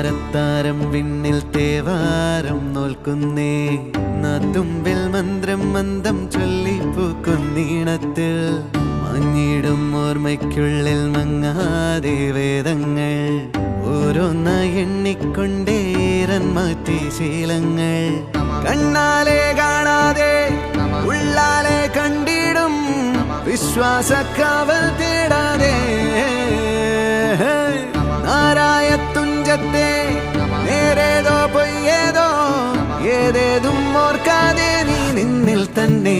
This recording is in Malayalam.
താരത്താരം വിണ്ണിൽ തേവാരം നോൽക്കുന്നേ നാത്തുമ്പിൽ മന്ത്രം മന്ദം ചൊല്ലിപ്പൂക്കുന്നീണത്തിൽ മഞ്ഞിടും ഓർമ്മയ്ക്കുള്ളിൽ മങ്ങാതെ വേദങ്ങൾ ഓരോന്നായി എണ്ണിക്കൊണ്ടേരൻ മാറ്റി ശീലങ്ങൾ കണ്ണാലെ കാണാതെ ഉള്ളാലെ കണ്ടിടും വിശ്വാസക്കാവൽ തേടാതെ നാരായ തുഞ്ചത്തെ നേരേതോ പൊയ്യേതോ ഏതേതും ഓർക്കാതെ നീ നിന്നിൽ തന്നെ